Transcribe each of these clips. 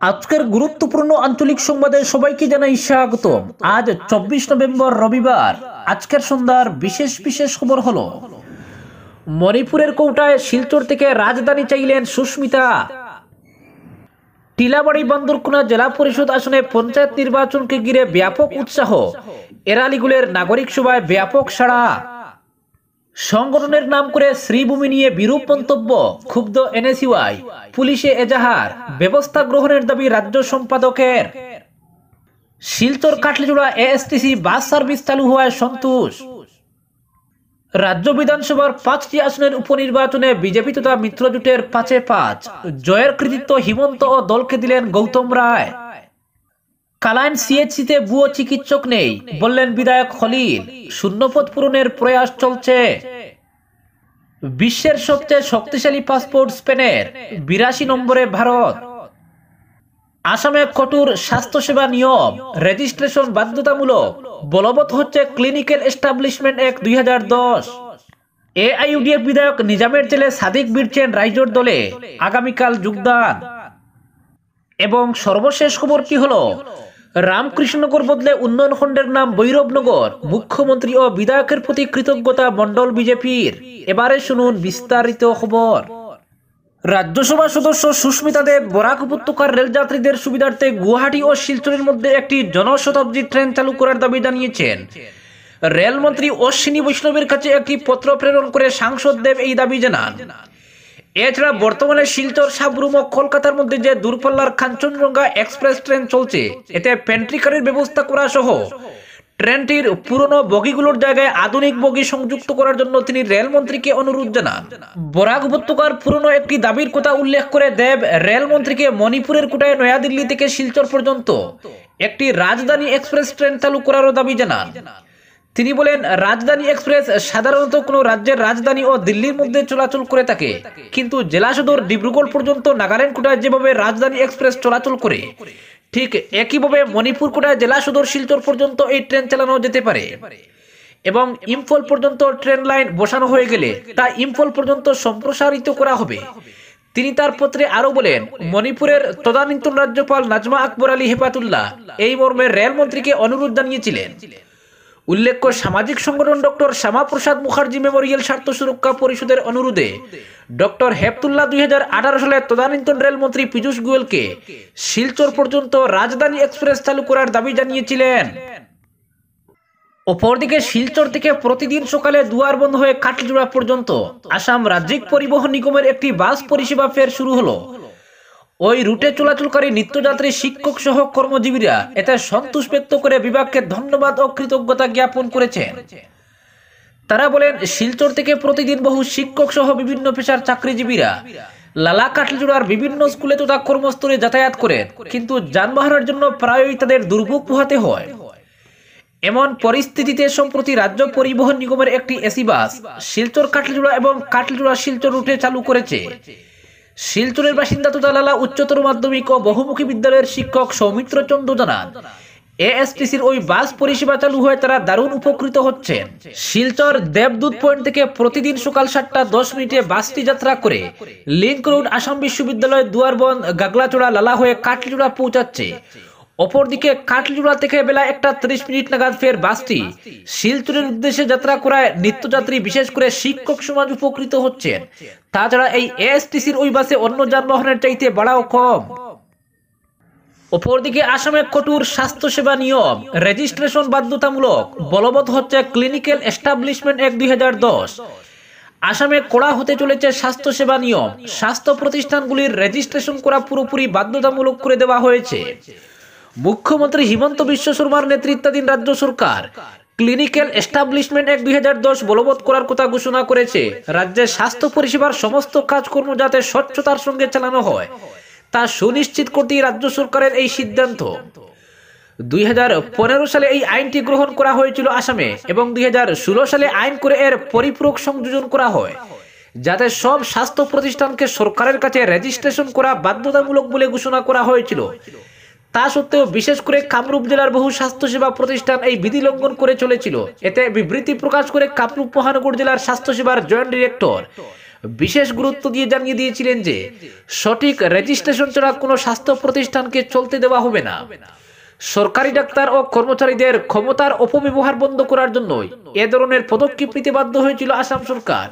আজকের গুরুত্বপূর্ণ আঞ্চলিক সংবাদে সবাইকে জানাই স্বাগতম। আজ 24 নভেম্বর রবিবার। আজকের সন্ধ্যার বিশেষ বিশেষ খবর হলো, মণিপুরের কৌটায় শিলচর থেকে রাজধানী চাইলেন সুস্মিতা। টিলাবাড়ি বান্দরকুনা জেলা পরিষদ আসনে পঞ্চায়েত নির্বাচনকে ঘিরে ব্যাপক উৎসাহ, এরালিগুলের নাগরিক সভায় ব্যাপক সাড়া। সংগঠনের নাম করে শ্রীভূমি নিয়ে বিরূপ মন্তব্য, ক্ষুব্ধ এনএসইউআই, পুলিশে এজাহার, ব্যবস্থা গ্রহণের দাবি রাজ্য সম্পাদকের। Silchar Katlijora ASTC bus service চালু হওয়ায় সন্তোষ। রাজ্য বিধানসভার 5টি আসনের উপনির্বাচনে বিজেপি তথা মিত্রজোটের 5-5 জয়ের কৃতিত্ব হিমন্ত ও দলকে দিলেন গৌতম রায়। কালাইন সিএইচসিতে ভুয়ো চিকিৎসক নেই বললেন বিধায়ক খলিল, শূন্যপদ পূরণের প্রয়াস চলছে। বিশ্বের সবচেয়ে শক্তিশালী পাসপোর্ট স্পেনের 82 নম্বরে ভারত। আসামে কঠোর স্বাস্থ্যসেবা নিয়ম, রেজিস্ট্রেশন বাধ্যতামূলক, বলবৎ হচ্ছে ক্লিনিক্যাল এস্টাবলিশমেন্ট অ্যাক্ট 2010। এআইইউডিএফ বিধায়ক নিজামের ছেলে সাদিক বিরছেন রাইজোর দলে, আগামীকাল যোগদান। এবং সর্বশেষ খবরটি হলো, রামকৃষ্ণনগর বদলে উন্নয়ন খণ্ডের নাম ভৈরবনগর, মুখ্যমন্ত্রী ও বিধায়কের প্রতি কৃতজ্ঞতা মণ্ডল বিজেপির। এবারে শুনুন বিস্তারিত খবর। রাজ্যসভা সদস্য সুস্মিতা দেব বরাক উপত্যকার রেলযাত্রীদের সুবিধার্থে গুয়াহাটি ও শিলচরের মধ্যে একটি জনশতাব্দী ট্রেন চালু করার দাবি জানিয়েছেন। রেলমন্ত্রী অশ্বিনী বৈষ্ণবের কাছে একটি পত্র প্রেরণ করে সাংসদ দেব এই দাবি জানান। এছাড়া বর্তমানে শিলচর, সাবরুম ও কলকাতার মধ্যে যে দূরপাল্লার কাঞ্চনজঙ্ঘা এক্সপ্রেস ট্রেন চলছে, এতে পেন্ট্রিকারের ব্যবস্থা করা সহ ট্রেনটির পুরনো বগিগুলোর জায়গায় আধুনিক বগি সংযুক্ত করার জন্য তিনি রেলমন্ত্রীকে অনুরোধ জানান। বরাক উপত্যকার পুরনো একটি দাবির কথা উল্লেখ করে দেব রেলমন্ত্রীকে মণিপুরের কোটায় নয়াদিল্লি থেকে শিলচর পর্যন্ত একটি রাজধানী এক্সপ্রেস ট্রেন চালু করারও দাবি জানান। তিনি বলেন, রাজধানী এক্সপ্রেস সাধারণত কোনো রাজ্যের রাজধানী ও দিল্লির মধ্যে চলাচল করে থাকে, কিন্তু জেলা সদর ডিব্রুগড় পর্যন্ত নাগাল্যান্ড কোটায় যেভাবে রাজধানী এক্সপ্রেস চলাচল করে, ঠিক একইভাবে মণিপুর কোটায় জেলা সদর শিলচর পর্যন্ত এই ট্রেন চালানো যেতে পারে। এবং ইম্ফল পর্যন্ত ট্রেন লাইন বসানো হয়ে গেলে তা ইম্ফল পর্যন্ত সম্প্রসারিত করা হবে। তিনি তার পত্রে আরো বলেন, মণিপুরের তদানীন্তন রাজ্যপাল নাজমা আকবর আলী হেপাতুল্লাহ এই মর্মে রেলমন্ত্রীকে অনুরোধ জানিয়েছিলেন। উল্লেখ্য, সামাজিক সংগঠন ডক্টর শ্যামাপ্রসাদ মুখার্জি মেমোরিয়াল স্বার্থ সুরক্ষা পরিষদের অনুরোধে ডক্টর হেপতুল্লাহ 2018 সালে তদানীন্তন রেলমন্ত্রী পীযূষ গোয়েলকে শিলচর পর্যন্ত রাজধানী এক্সপ্রেস চালু করার দাবি জানিয়েছিলেন। অপরদিকে শিলচর থেকে প্রতিদিন সকালে দুয়ার বন্ধ হয়ে কাটলিজোড়া পর্যন্ত আসাম রাজ্যিক পরিবহন নিগমের একটি বাস পরিষেবা ফের শুরু হলো। ওই রুটে চলাচলকারী নিত্যযাত্রী, শিক্ষক সহ কর্মজীবীরা এতে সন্তোষ ব্যক্ত করে বিভাগকে ধন্যবাদ ও কৃতজ্ঞতা জ্ঞাপন করেছেন। তারা বলেন, শিলচর থেকে প্রতিদিন বহু শিক্ষক সহ বিভিন্ন পেশার চাকরিজীবীরা লালা কাটলিজোড়ার বিভিন্ন স্কুলে তথা কর্মস্থলে যাতায়াত করেন, কিন্তু যানবাহনের জন্য প্রায়ই তাদের দুর্ভোগ পোহাতে হয়। এমন পরিস্থিতিতে সম্প্রতি রাজ্য পরিবহন নিগমের একটি এসি বাস শিলচর কাটলিজোড়া এবং কাটলিজোড়া শিলচর রুটে চালু করেছে। শিলচরের বাসিন্দা তথা লালা উচ্চতর মাধ্যমিক ও বহুমুখী বিদ্যালয়ের শিক্ষক সৌমিত্র চন্দ্র জানান, এএসটিসির ওই বাস পরিষেবা চালু হয়ে তারা দারুণ উপকৃত হচ্ছেন। শিলচর দেবদূত পয়েন্ট থেকে প্রতিদিন সকাল 7:10 বাসটি যাত্রা করে লিংক রোড, আসাম বিশ্ববিদ্যালয়, দুয়ারবন, গাগলাচড়া, লালা হয়ে কাটলিজোড়া পৌঁছাচ্ছে। অপরদিকে কাটলিজোড়া থেকে বেলা 1:30 নাগাদ ফের বাসটি শিলচরের উদ্দেশ্যে যাত্রা করায় নিত্যযাত্রী, বিশেষ করে শিক্ষক সমাজ উপকৃত হচ্ছেন। তাছাড়া এই এএসটিসির ওই বাসে অন্য যানবাহনের চাইতে ভাড়াও কম। অপরদিকে আসামে কঠোর স্বাস্থ্যসেবা নিয়ম, রেজিস্ট্রেশন বাধ্যতামূলক, বলবৎ হচ্ছে ক্লিনিক্যাল এস্টাবলিশমেন্ট অ্যাক্ট 2010। আসামে কড়া হতে চলেছে স্বাস্থ্যসেবা নিয়ম। স্বাস্থ্য প্রতিষ্ঠানগুলির রেজিস্ট্রেশন করা পুরোপুরি বাধ্যতামূলক করে দেওয়া হয়েছে। মুখ্যমন্ত্রী হিমন্ত বিশ্ব শর্মার নেতৃত্বাধীন রাজ্য সরকার ক্লিনিক্যাল এস্টাবলিশমেন্ট অ্যাক্ট 2010 বলবৎ করার কথা ঘোষণা করেছে। রাজ্যের স্বাস্থ্য পরিষেবার সমস্ত কাজকর্ম যাতে স্বচ্ছতার সঙ্গে চালানো হয় তা সুনিশ্চিত করতেই রাজ্য সরকারের এই সিদ্ধান্ত। 2015 সালে এই আইনটি গ্রহণ করা হয়েছিল আসামে এবং 2016 সালে আইন করে এর পরিপূরক সংযোজন করা হয়, যাতে সব স্বাস্থ্য প্রতিষ্ঠানকে সরকারের কাছে রেজিস্ট্রেশন করা বাধ্যতামূলক বলে ঘোষণা করা হয়েছিল। তা সত্ত্বেও বিশেষ করে কামরূপ জেলার বহু স্বাস্থ্যসেবা প্রতিষ্ঠান এই বিধি লঙ্ঘন করে চলেছিল। এতে বিবৃতি প্রকাশ করে কামরূপ মহানগর জেলার স্বাস্থ্যসেবার জয়েন্ট ডিরেক্টর বিশেষ গুরুত্ব দিয়ে জানিয়ে দিয়েছিলেন যে সঠিক রেজিস্ট্রেশন ছাড়া কোনো স্বাস্থ্য প্রতিষ্ঠানকে চলতে দেওয়া হবে না। সরকারি ডাক্তার ও কর্মচারীদের ক্ষমতার অপব্যবহার বন্ধ করার জন্যই এ ধরনের পদক্ষেপ নিতে বাধ্য হয়েছিল আসাম সরকার।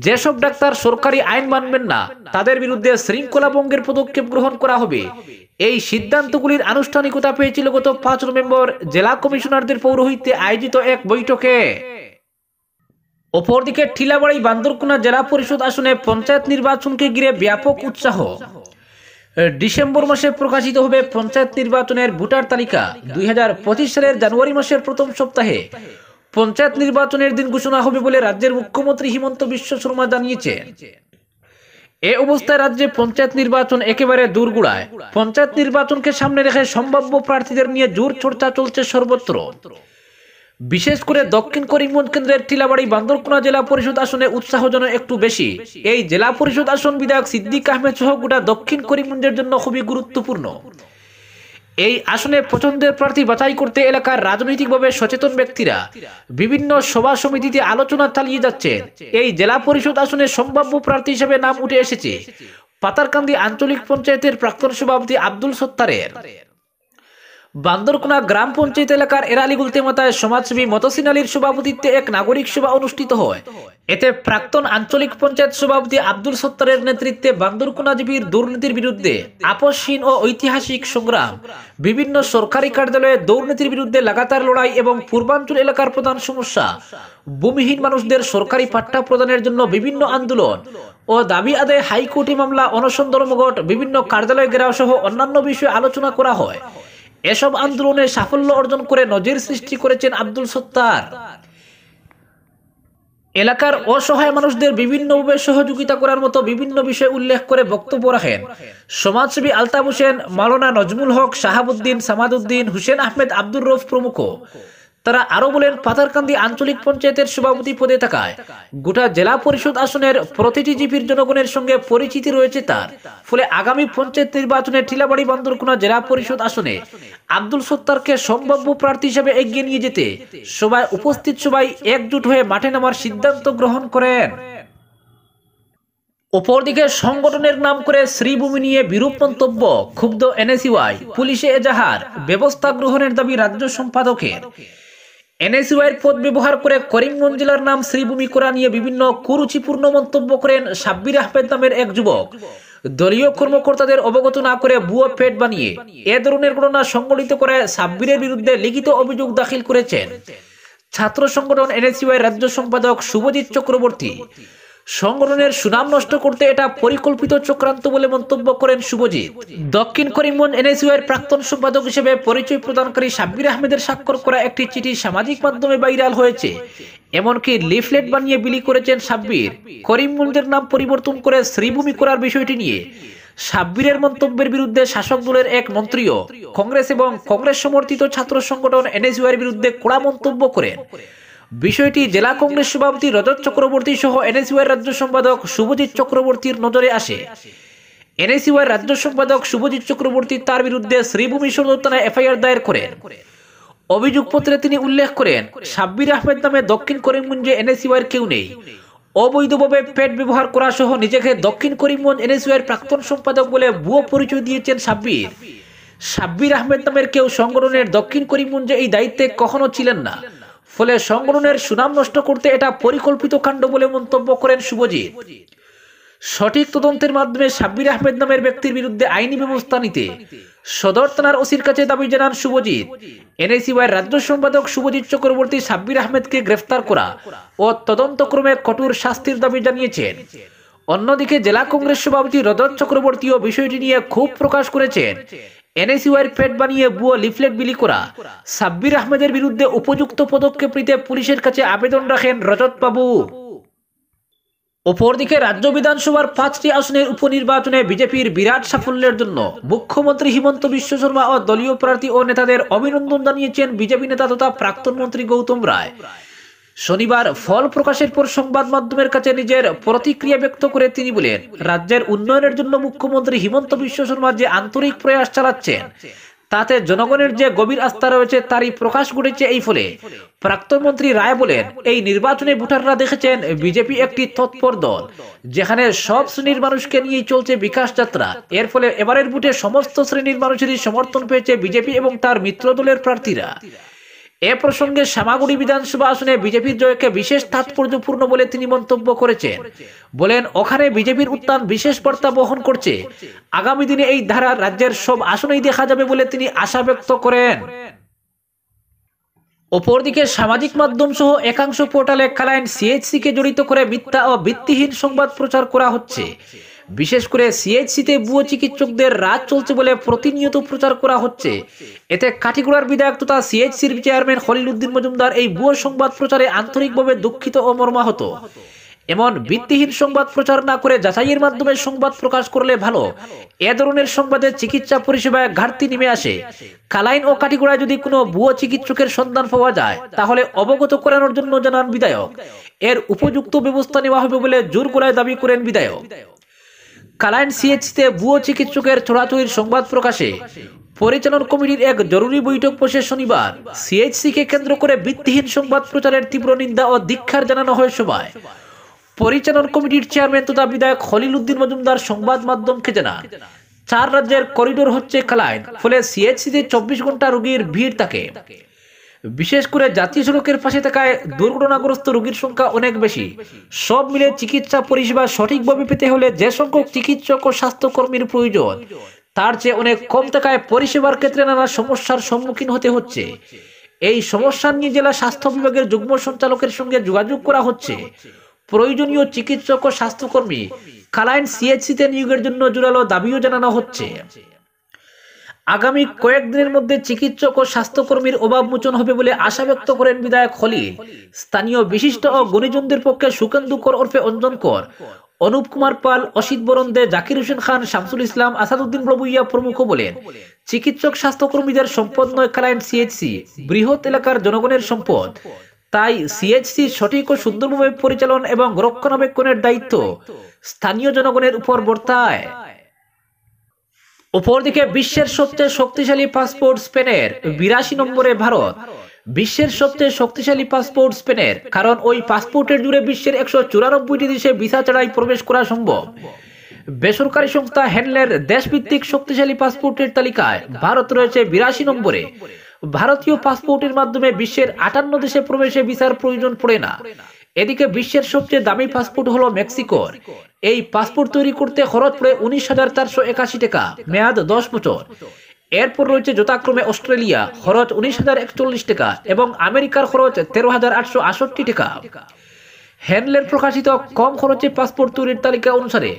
যেসব ডাক্তার সরকারি আইন মানবেন না তাদের বিরুদ্ধে শৃঙ্খলা ভঙ্গের পদক্ষেপ গ্রহণ করা হবে। এই সিদ্ধান্তগুলির আনুষ্ঠানিকতা পেয়েছিল গত 5 নভেম্বর জেলা কমিশনারদের পৌরোহিত্যে আয়োজিত এক বৈঠকে। অপরদিকে ঠিলাবাড়ি বান্দরকুনা জেলা পরিষদ আসনে পঞ্চায়েত নির্বাচনকে ঘিরে ব্যাপক উৎসাহ। ডিসেম্বর মাসে প্রকাশিত হবে পঞ্চায়েত নির্বাচনের ভোটার তালিকা। 2025 সালের জানুয়ারি মাসের প্রথম সপ্তাহে পঞ্চায়েত নির্বাচনের দিন ঘোষণা হবে বলে রাজ্যের মুখ্যমন্ত্রী হিমন্ত বিশ্ব শর্মা জানিয়েছেন। এ অবস্থায় রাজ্যে পঞ্চায়েত নির্বাচন একেবারে দোরগোড়ায়। পঞ্চায়েত নির্বাচনকে সামনে রেখে সম্ভাব্য প্রার্থীদের নিয়ে জোর চর্চা চলছে সর্বত্র। বিশেষ করে দক্ষিণ করিমগঞ্জ কেন্দ্রের টিলাবাড়ি বান্দরকুনা জেলা পরিষদ আসনে উৎসাহ যেন একটু বেশি। এই জেলা পরিষদ আসন বিধায়ক সিদ্দিক আহমেদ সহ গোটা দক্ষিণ করিমগঞ্জের জন্য খুবই গুরুত্বপূর্ণ। এই আসনে পছন্দের প্রার্থী বাছাই করতে এলাকার রাজনৈতিকভাবে সচেতন ব্যক্তিরা বিভিন্ন সভা সমিতিতে আলোচনা চালিয়ে যাচ্ছেন। এই জেলা পরিষদ আসনে সম্ভাব্য প্রার্থী হিসেবে নাম উঠে এসেছে পাতারকান্দি আঞ্চলিক পঞ্চায়েতের প্রাক্তন সভাপতি আব্দুল সত্তারের। বান্দরকুনা গ্রাম পঞ্চায়েত এলাকার এরালিগুল তেমাতায় সমাজসেবী মতসিন আলীর সভাপতিত্বে এক নাগরিক সভা অনুষ্ঠিত হয়। এতে প্রাক্তন আঞ্চলিক পঞ্চায়েত সভাপতি আব্দুল সত্তারের নেতৃত্বে বান্দরকুনা জীবীর দুর্নীতির বিরুদ্ধে আপসহীন ও ঐতিহাসিক সংগ্রাম, বিভিন্ন সরকারি কার্যালয়ে দুর্নীতির বিরুদ্ধে লাগাতার লড়াই এবং পূর্বাঞ্চল এলাকার প্রধান সমস্যা ভূমিহীন মানুষদের সরকারি পাট্টা প্রদানের জন্য বিভিন্ন আন্দোলন ও দাবি আদায়ে হাইকোর্টে মামলা, অনশন ধর্মঘট, বিভিন্ন কার্যালয় ঘেরাও সহ অন্যান্য বিষয়ে আলোচনা করা হয়। এসব আন্দোলনে সাফল্য অর্জন করে নজির সৃষ্টি করেছেন আব্দুল সত্তার। এলাকার অসহায় মানুষদের বিভিন্নভাবে সহযোগিতা করার মতো বিভিন্ন বিষয় উল্লেখ করে বক্তব্য রাখেন সমাজসেবী আলতাফ হোসেন, মাওলানা নজমুল হক, শাহাবুদ্দিন, সামাদউদ্দিন, হুসেন আহমেদ, আব্দুর রউফ প্রমুখ। তারা আরো বলেন, পাতারকান্দি আঞ্চলিক পঞ্চায়েতের সভাপতি পদে থাকায় গোটা জেলা পরিষদ আসনের প্রতিটি জিপির জনগণের সঙ্গে পরিচিতি রয়েছে তার। ফলে আগামী পঞ্চায়েত নির্বাচনে ঠিলাবাড়ি বান্দরকুনা জেলা পরিষদ আসনে আব্দুল সত্তারকে সম্ভাব্য প্রার্থী হিসেবে এগিয়ে নিয়ে যেতে সবাই উপস্থিত সবাই একজুট হয়ে মাঠে নামার সিদ্ধান্ত গ্রহণ করেন। অপরদিকে সংগঠনের নাম করে শ্রীভূমি নিয়ে বিরূপ মন্তব্য, ক্ষুব্ধ এনএসইউআই, পুলিশে এজাহার, ব্যবস্থা গ্রহণের দাবি রাজ্য সম্পাদকের। এনএসইউআইয়ের পদ ব্যবহার করে করিমগঞ্জ জেলার নাম শ্রীভূমি করা নিয়ে বিভিন্ন কুরুচিপূর্ণ মন্তব্য করেন সাব্বির আহমেদ নামের এক যুবক। দলীয় কর্মকর্তাদের অবগত না করে ভুয়ো পেট বানিয়ে এ ধরনের ঘটনা সংঘটিত করে সাব্বিরের বিরুদ্ধে লিখিত অভিযোগ দাখিল করেছেন ছাত্র সংগঠন এনএসইউআই রাজ্য সম্পাদক শুভজিৎ চক্রবর্তী। সংগঠনের সুনাম নষ্ট করতে এটা পরিকল্পিত চক্রান্ত বলে মন্তব্য করেন শুভজিৎ। দক্ষিণ করিমগঞ্জ এনএসইউআইয়ের প্রাক্তন সম্পাদক হিসেবে পরিচয় প্রদানকারী সাব্বির আহমেদের স্বাক্ষর করা একটি চিঠি সামাজিক মাধ্যমে ভাইরাল হয়েছে। এমনকি লিফলেট বানিয়ে বিলি করেছেন সাব্বির। করিমগঞ্জের নাম পরিবর্তন করে শ্রীভূমি করার বিষয়টি নিয়ে সাব্বিরের মন্তব্যের বিরুদ্ধে শাসক দলের এক মন্ত্রীও কংগ্রেস এবং কংগ্রেস সমর্থিত ছাত্র সংগঠন এনএসইউআইয়ের বিরুদ্ধে কড়া মন্তব্য করেন। বিষয়টি জেলা কংগ্রেস সভাপতি রজত চক্রবর্তী সহ এনএসইউআইয়ের রাজ্য সম্পাদক শুভজিৎ চক্রবর্তীর নজরে আসে। এনএসইউআইয়ের রাজ্য সম্পাদক শুভজিৎ চক্রবর্তী তার বিরুদ্ধে শ্রীভূমি সদর থানায় এফআইআর দায়ের করেন। অভিযোগপত্রে তিনি উল্লেখ করেন, সাব্বির আহমেদ নামে দক্ষিণ করিমগঞ্জে এনএসইউআইয়ের কেউ নেই। অবৈধভাবে পেট ব্যবহার করা সহ নিজেকে দক্ষিণ করিমগঞ্জ এনএসইউআইয়ের প্রাক্তন সম্পাদক বলে ভুয়ো পরিচয় দিয়েছেন সাব্বির। সাব্বির আহমেদ নামের কেউ সংগঠনের দক্ষিণ করিমগঞ্জে এই দায়িত্বে কখনো ছিলেন না। ফলে সংগঠনের সুনাম নষ্ট করতে এটা পরিকল্পিত কাণ্ড বলে মন্তব্য করেন শুভজিৎ। সঠিক তদন্তের মাধ্যমে সাব্বির আহমেদ নামের ব্যক্তির বিরুদ্ধে আইনি ব্যবস্থা নিতে সদর থানার ওসির কাছে দাবি জানান শুভজিৎ। এনএসইউআইয়ের রাজ্য সম্পাদক শুভজিৎ চক্রবর্তী সাব্বির আহমেদকে গ্রেফতার করা ও তদন্তক্রমে কঠোর শাস্তির দাবি জানিয়েছেন। অন্যদিকে জেলা কংগ্রেস সভাপতি রজত চক্রবর্তীও বিষয়টি নিয়ে ক্ষোভ প্রকাশ করেছেন। এনএসইউআইয়ের পেট বানিয়ে ভুয়ো লিফলেট বিলি করা সাব্বির আহমেদের বিরুদ্ধে উপযুক্ত পদক্ষেপ নিতে পুলিশের কাছে আবেদন রাখেন রজত বাবু। অপরদিকে রাজ্য বিধানসভার 5টি আসনের উপনির্বাচনে বিজেপির বিরাট সাফল্যের জন্য মুখ্যমন্ত্রী হিমন্ত বিশ্ব শর্মা ও দলীয় প্রার্থী ও নেতাদের অভিনন্দন জানিয়েছেন বিজেপি নেতা তথা প্রাক্তন মন্ত্রী গৌতম রায়। শনিবার ফল প্রকাশের পর সংবাদ মাধ্যমের কাছে নিজের প্রতিক্রিয়া ব্যক্ত করে তিনি বলেন, রাজ্যের উন্নয়নের জন্য মুখ্যমন্ত্রী হিমন্ত বিশ্ব শর্মা যে আন্তরিক প্রয়াস চালাচ্ছেন তাতে জনগণের যে গভীর আস্থা রয়েছে তারই প্রকাশ ঘটেছে। এই ফলে প্রাক্তন মন্ত্রী রায় বলেন, এই নির্বাচনে ভোটাররা দেখেছেন বিজেপি একটি তৎপর দল, যেখানে সব শ্রেণীর মানুষকে নিয়েই চলছে বিকাশ যাত্রা। এর ফলে এবারের ভোটে সমস্ত শ্রেণীর মানুষেরই সমর্থন পেয়েছে বিজেপি এবং তার মিত্র দলের প্রার্থীরা। এ প্রসঙ্গে শ্যামাগুড়ি বিধানসভা আসনে বিজেপির জয়কে বিশেষ তাৎপর্যপূর্ণ বলে তিনি মন্তব্য করেছেন। বলেন, ওখানে বিজেপির উত্থান বিশেষ বার্তা বহন করছে। আগামী দিনে এই ধারা রাজ্যের সব আসনেই দেখা যাবে বলে তিনি আশা ব্যক্ত করেন। অপরদিকে সামাজিক মাধ্যম সহ একাংশ পোর্টালে কালাইন সিএইচসি-কে জড়িত করে মিথ্যা ও ভিত্তিহীন সংবাদ প্রচার করা হচ্ছে। বিশেষ করে সিএইচসিতে ভুয়ো চিকিৎসকদের রাজ চলছে বলে প্রতিনিয়ত প্রচার করা হচ্ছে। এতে কাঠিগড়ার বিধায়ক তথা সিএইচসির চেয়ারম্যান খলিল উদ্দিন মজুমদার এই ভুয়ো সংবাদ প্রচারে আন্তরিকভাবে দুঃখিত ও মর্মাহত। এমন ভিত্তিহীন সংবাদ প্রচার না করে যাচাইয়ের মাধ্যমে সংবাদ প্রকাশ করলে ভালো। এ ধরনের সংবাদে চিকিৎসা পরিষেবায় ঘাটতি নেমে আসে। কালাইন ও কাঠিগড়ায় যদি কোনো ভুয়ো চিকিৎসকের সন্ধান পাওয়া যায় তাহলে অবগত করানোর জন্য জানান বিধায়ক। এর উপযুক্ত ব্যবস্থা নেওয়া হবে বলে জোর গলায় দাবি করেন বিধায়ক। কালাইন সিএইচসিতে ভুয়ো চিকিৎসকের ছড়াছড়ির সংবাদ প্রকাশে পরিচালন কমিটির এক জরুরি বৈঠক বসে শনিবার। সিএইচসি-কে কেন্দ্র করে ভিত্তিহীন সংবাদ প্রচারের তীব্র নিন্দা ও ধিক্কার জানানো হয় সভায়। পরিচালন কমিটির চেয়ারম্যান তথা বিধায়ক খলিল উদ্দিন মজুমদার সংবাদ মাধ্যমকে জানান, 4 রাজ্যের করিডোর হচ্ছে কালাইন, ফলে সিএইচসিতে 24 ঘন্টা রোগীর ভিড় থাকে। বিশেষ করে জাতীয় সড়কের পাশে থাকায় দুর্ঘটনাগ্রস্ত রোগীর সংখ্যা অনেক বেশি। সব মিলে চিকিৎসা পরিষেবা সঠিকভাবে পেতে হলে যে সংখ্যক চিকিৎসক ও স্বাস্থ্যকর্মীর প্রয়োজন তার চেয়ে অনেক কম থাকায় পরিষেবার ক্ষেত্রে নানা সমস্যার সম্মুখীন হতে হচ্ছে। এই সমস্যা নিয়ে জেলা স্বাস্থ্য বিভাগের যুগ্ম সঞ্চালকের সঙ্গে যোগাযোগ করা হচ্ছে। প্রয়োজনীয় চিকিৎসক ও স্বাস্থ্যকর্মী কালাইন সিএইচসিতে নিয়োগের জন্য জোরালো দাবিও জানানো হচ্ছে। আগামী কয়েকদিনের মধ্যে চিকিৎসক ও স্বাস্থ্যকর্মীর অভাব মোচন হবে বলে আশা ব্যক্ত করেন বিধায়ক খলিল। স্থানীয় বিশিষ্ট ও গুণীজনদের পক্ষে সুকেন্দু কর ওরফে অঞ্জন কর, অনুপ কুমার পাল, অসিত বরণ দে, জাকির হোসেন খান, শামসুল ইসলাম, আসাদুদ্দিন প্রভুইয়া প্রমুখ বলেন, চিকিৎসক স্বাস্থ্যকর্মীদের সম্পদ নয় কালাইন সিএইচসি, বৃহৎ এলাকার জনগণের সম্পদ। তাই সিএইচসি সঠিক ও সুন্দরভাবে পরিচালন এবং রক্ষণাবেক্ষণের দায়িত্ব স্থানীয় জনগণের উপর বর্তায়। অপরদিকে বিশ্বের সবচেয়ে শক্তিশালী পাসপোর্ট স্পেনের 82 নম্বরে ভারত। বিশ্বের সবচেয়ে শক্তিশালী পাসপোর্ট স্পেনের, কারণ ওই পাসপোর্টের জুড়ে বিশ্বের 194টি দেশে ভিসা ছাড়াই প্রবেশ করা সম্ভব। বেসরকারি সংস্থা হ্যান্ডলের দেশভিত্তিক শক্তিশালী পাসপোর্টের তালিকায় ভারত রয়েছে 82 নম্বরে। ভারতীয় পাসপোর্টের মাধ্যমে বিশ্বের 58 দেশে প্রবেশে ভিসার প্রয়োজন পড়ে না। এদিকে বিশ্বের সবচেয়ে দামি পাসপোর্ট হলো মেক্সিকোর। এই পাসপোর্ট তৈরি করতে খরচ পড়ে 19,481 টাকা, মেয়াদ 10 বছর। এরপর রয়েছে যথাক্রমে অস্ট্রেলিয়া, খরচ 19,041 টাকা এবং আমেরিকার খরচ 13,868 টাকা। হ্যান্ডলের প্রকাশিত কম খরচে পাসপোর্ট তৈরির তালিকা অনুসারে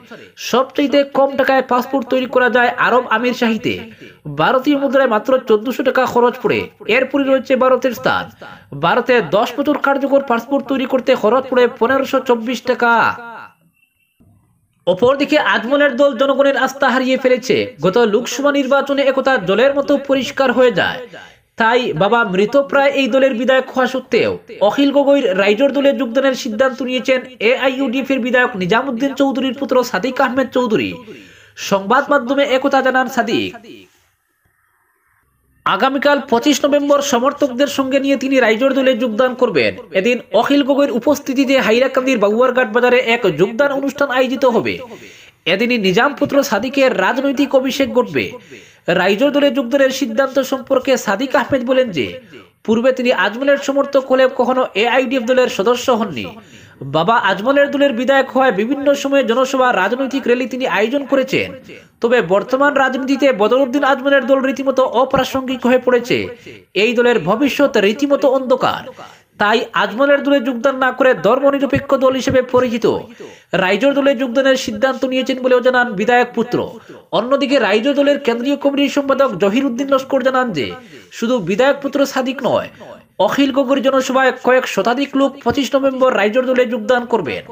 সবচেয়ে কম টাকায় পাসপোর্ট তৈরি করা যায় আরব আমির শাহীতে। ভারতীয় মুদ্রায় মাত্র 1400 টাকা খরচ পড়ে। এরপরই রয়েছে ভারতের স্থান। ভারতে 10 বছর কার্যকর পাসপোর্ট তৈরি করতে খরচ পড়ে 1524 টাকা। অপরদিকে আজমলের দল জনগণের আস্থা হারিয়ে ফেলেছে। গত লোকসভা নির্বাচনে একথা জলের মতো পরিষ্কার হয়ে যায়। তাই বাবা মৃতপ্রায় এই দলের বিধায়ক হওয়া সত্ত্বেও অখিল গগৈর রাইজোর দলে যোগদানের সিদ্ধান্ত নিয়েছেন এআইইউডিএফের বিধায়ক নিজামুদ্দিন চৌধুরীর পুত্র সাদিক আহমেদ চৌধুরী। সংবাদ মাধ্যমে একথা জানান সাদিক। আগামীকাল 25 নভেম্বর সমর্থকদের সঙ্গে নিয়ে তিনি রাইজোর দলে যোগদান করবেন। এদিন অখিল গগৈর উপস্থিতিতে হাইলাকান্দির বাগুয়ারঘাট বাজারে এক যোগদান অনুষ্ঠান আয়োজিত হবে। এদিনই নিজাম পুত্র সাদিকের রাজনৈতিক অভিষেক ঘটবে। রাইজোর দলে যোগদানের সিদ্ধান্ত সম্পর্কে সাদিক আহমেদ বলেন যে, পূর্বে তিনি আজমলের সমর্থক হলে কখনো এআইডিএফ দলের সদস্য হননি। বাবা আজমলের দলের বিধায়ক হওয়ায় বিভিন্ন সময়ে জনসভা, রাজনৈতিক র্যালি তিনি আয়োজন করেছেন। তবে বর্তমান রাজনীতিতে বদরুদ্দিন আজমলের দল রীতিমতো অপ্রাসঙ্গিক হয়ে পড়েছে। এই দলের ভবিষ্যৎ রীতিমতো অন্ধকার। তাই আজমলের দলে যোগদান না করে ধর্মনিরপেক্ষ দল হিসেবে পরিচিত রাইজোর দলে যোগদানের সিদ্ধান্ত নিয়েছেন বলেও জানান বিধায়ক পুত্র। অন্যদিকে রাইজোর দলের কেন্দ্রীয় কমিটির সম্পাদক জহির উদ্দিন লস্কর জানান যে, শুধু বিধায়ক পুত্র সাদিক নয়, অখিল গগৈর জনসভায় কয়েক শতাধিক লোক 25 নভেম্বর রাইজোর দলে যোগদান করবেন।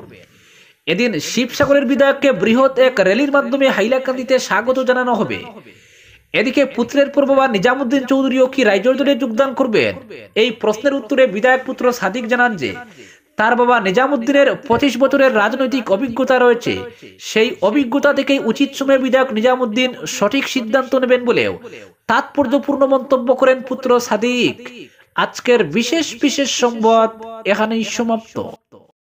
এদিন শিবসাগরের বিধায়ককে বৃহৎ এক র্যালির মাধ্যমে হাইলাকান্দিতে স্বাগত জানানো হবে। এদিকে পুত্রের পর বাবা নিজামুদ্দিন চৌধুরীও কি রাইজোর দলে যোগদান করবেন? এই প্রশ্নের উত্তরে বিধায়ক পুত্র সাদিক জানান যে, তার বাবা নিজামুদ্দিনের 25 বছরের রাজনৈতিক অভিজ্ঞতা রয়েছে। সেই অভিজ্ঞতা থেকেই উচিত সময়ে বিধায়ক নিজামুদ্দিন সঠিক সিদ্ধান্ত নেবেন বলেও তাৎপর্যপূর্ণ মন্তব্য করেন পুত্র সাদিক। আজকের বিশেষ সংবাদ এখানেই সমাপ্ত।